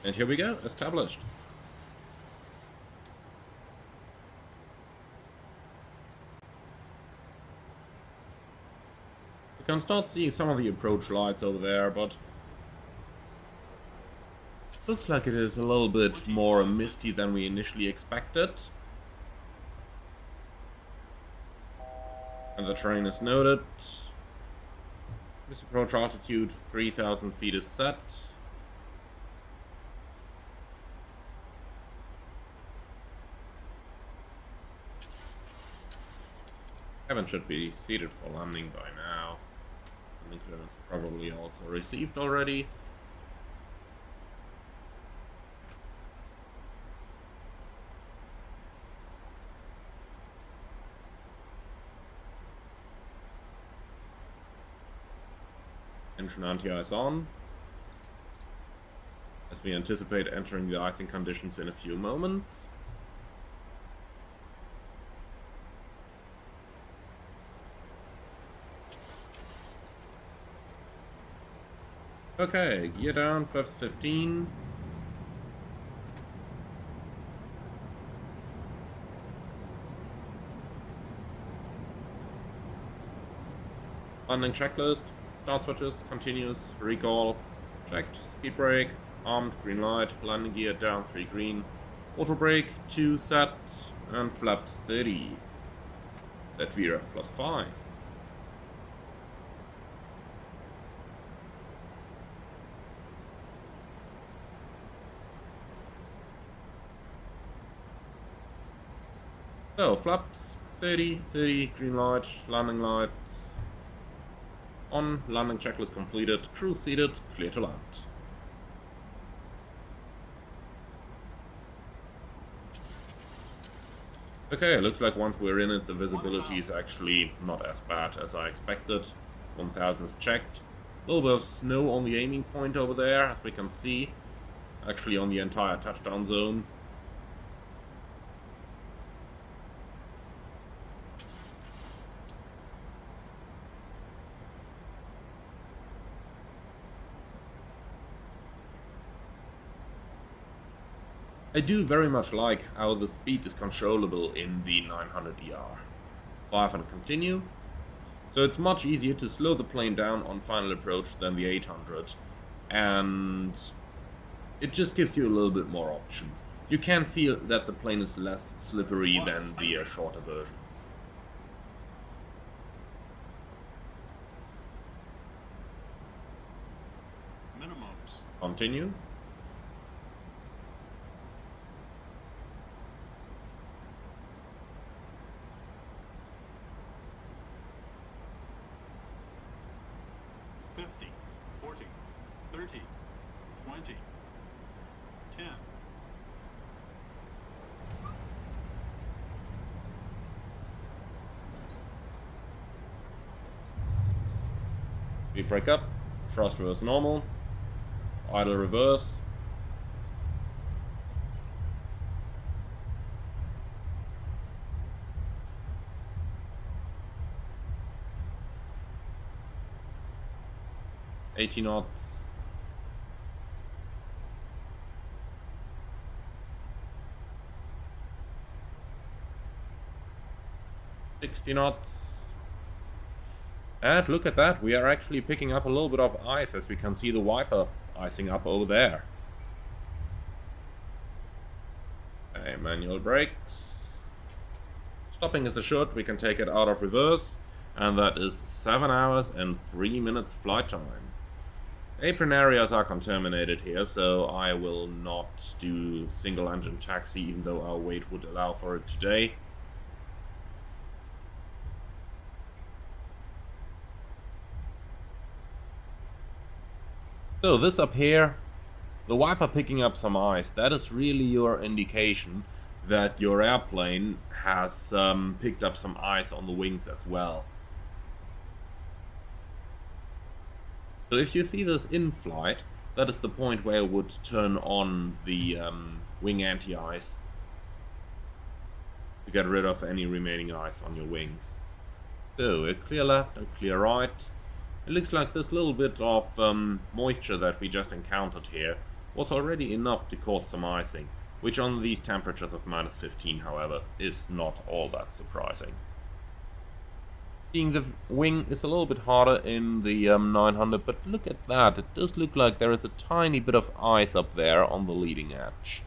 And here we go, established. You can start seeing some of the approach lights over there, but looks like it is a little bit more misty than we initially expected. And the terrain is noted. This approach altitude 3,000 feet is set. Kevin should be seated for landing by now. Landing clearance probably also received already. Engine anti-ice on, as we anticipate entering the icing conditions in a few moments. Okay, gear down, flaps 15. Landing checklist. Start switches, continuous, recall, checked, speed brake, armed, green light, landing gear down, 3 green, auto brake, 2 set, and flaps 30. Set VRF plus 5. So, flaps 30, 30, green light, landing lights on, landing checklist completed, crew seated, clear to land. Okay, looks like once we're in it, the visibility is actually not as bad as I expected. 1000 is checked. A little bit of snow on the aiming point over there, as we can see. Actually on the entire touchdown zone. I do very much like how the speed is controllable in the 900ER. 5 and continue. So it's much easier to slow the plane down on final approach than the 800. And it just gives you a little bit more options. You can feel that the plane is less slippery than the shorter versions. Minimums. Continue. We break up, thrust reverse normal, idle reverse, $80 knots, 60 knots. And look at that, we are actually picking up a little bit of ice, as we can see the wiper icing up over there. Okay, manual brakes. Stopping is assured, we can take it out of reverse, and that is 7 hours and 3 minutes flight time. Apron areas are contaminated here, so I will not do single engine taxi, even though our weight would allow for it today. So this up here, the wiper picking up some ice, that is really your indication that your airplane has picked up some ice on the wings as well. So if you see this in flight, that is the point where it would turn on the wing anti-ice to get rid of any remaining ice on your wings. So a clear left and clear right. It looks like this little bit of moisture that we just encountered here was already enough to cause some icing, which on these temperatures of -15, however, is not all that surprising. Seeing the wing is a little bit harder in the 900, but look at that, it does look like there is a tiny bit of ice up there on the leading edge.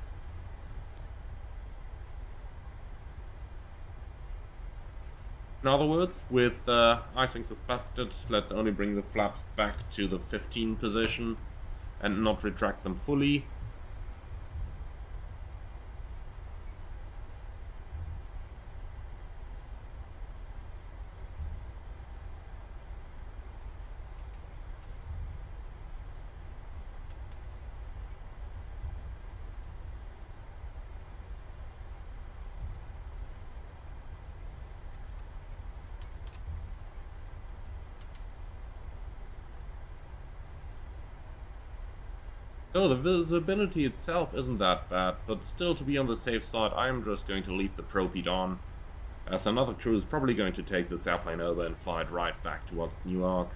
In other words, with icing suspected, let's only bring the flaps back to the 15 position and not retract them fully. So the visibility itself isn't that bad, but still, to be on the safe side, I am just going to leave the propede on, as another crew is probably going to take this airplane over and fly it right back towards Newark.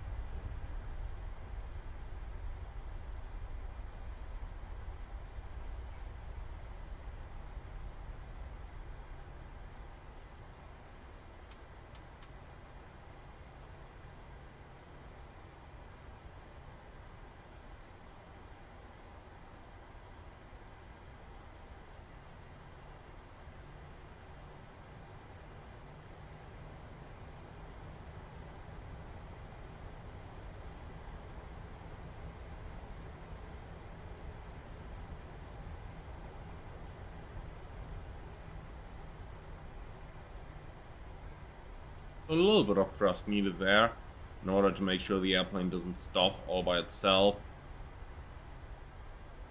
A little bit of thrust needed there, in order to make sure the airplane doesn't stop all by itself.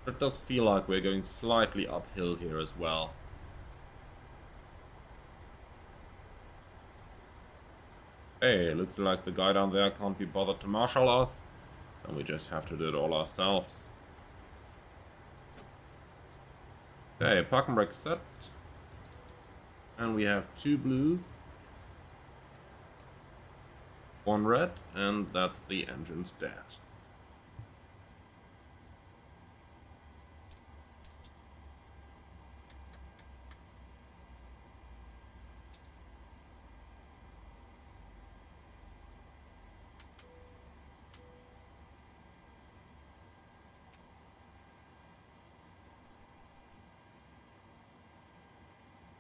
It does feel like we're going slightly uphill here as well. Hey, looks like the guy down there can't be bothered to marshal us, and we just have to do it all ourselves. Okay, park and brake set. And we have 2 blue, 1 red, and that's the engine's dead.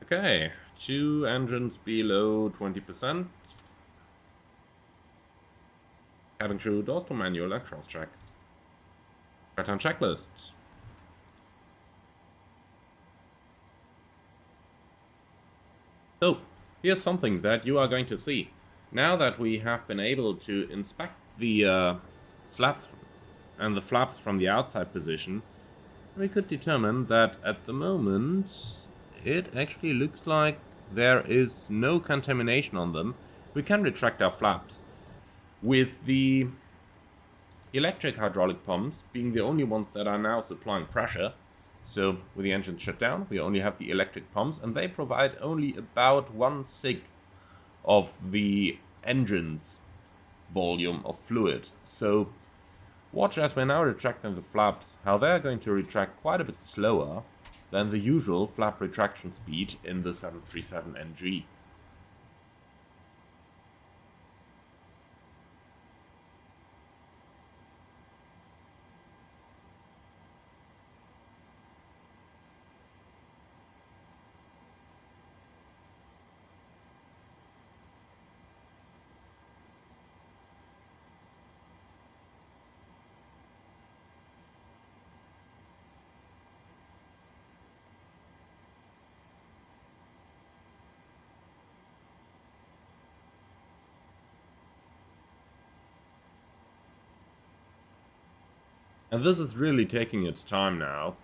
Okay, 2 engines below 20%. Cabin crew doors to manual electrons check. Pattern checklists. So, here's something that you are going to see. Now that we have been able to inspect the slats and the flaps from the outside position, we could determine that at the moment it actually looks like there is no contamination on them. We can retract our flaps. With the electric hydraulic pumps being the only ones that are now supplying pressure, so with the engine shut down, we only have the electric pumps, and they provide only about 1/6 of the engine's volume of fluid. So watch as we're now retracting the flaps, how they're going to retract quite a bit slower than the usual flap retraction speed in the 737NG. And this is really taking its time now.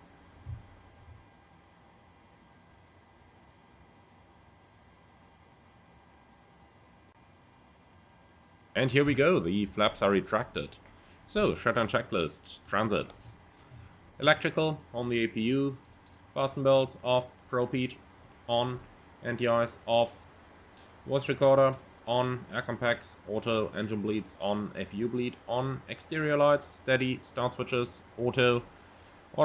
And here we go, the flaps are retracted. So, shutdown checklist, transits. Electrical on the APU, fasten belts off, ProPeat on, anti-ice off, voice recorder on, aircon packs, auto, engine bleeds on, APU bleed on, exterior lights, steady, start switches, auto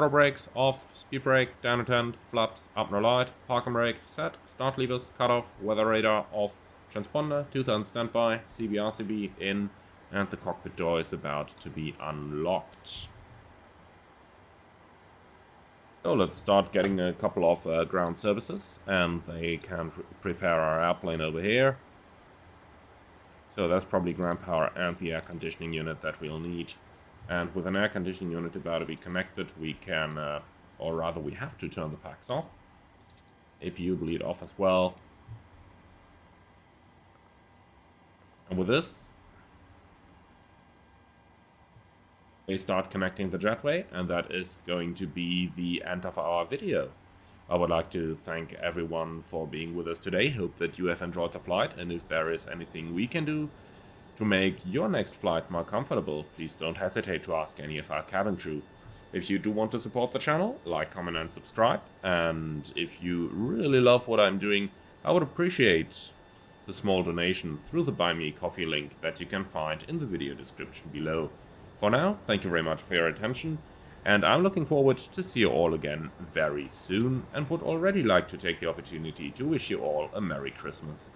brakes off, speed brake, down intent, flaps, up no light, parking brake set, start levers, cut off, weather radar off, transponder, 2 on standby, CB/RCB in, and the cockpit door is about to be unlocked. So let's start getting a couple of ground services, and they can prepare our airplane over here. So that's probably ground power and the air conditioning unit that we'll need. And with an air conditioning unit about to be connected, we can, or rather we have to turn the packs off. APU bleed off as well. And with this, they start connecting the jetway, and that is going to be the end of our video. I would like to thank everyone for being with us today. Hope that you have enjoyed the flight, and if there is anything we can do to make your next flight more comfortable, please don't hesitate to ask any of our cabin crew. If you do want to support the channel, like, comment and subscribe, and if you really love what I'm doing, I would appreciate the small donation through the Buy Me Coffee link that you can find in the video description below. For now, thank you very much for your attention, and I'm looking forward to see you all again very soon, and would already like to take the opportunity to wish you all a Merry Christmas.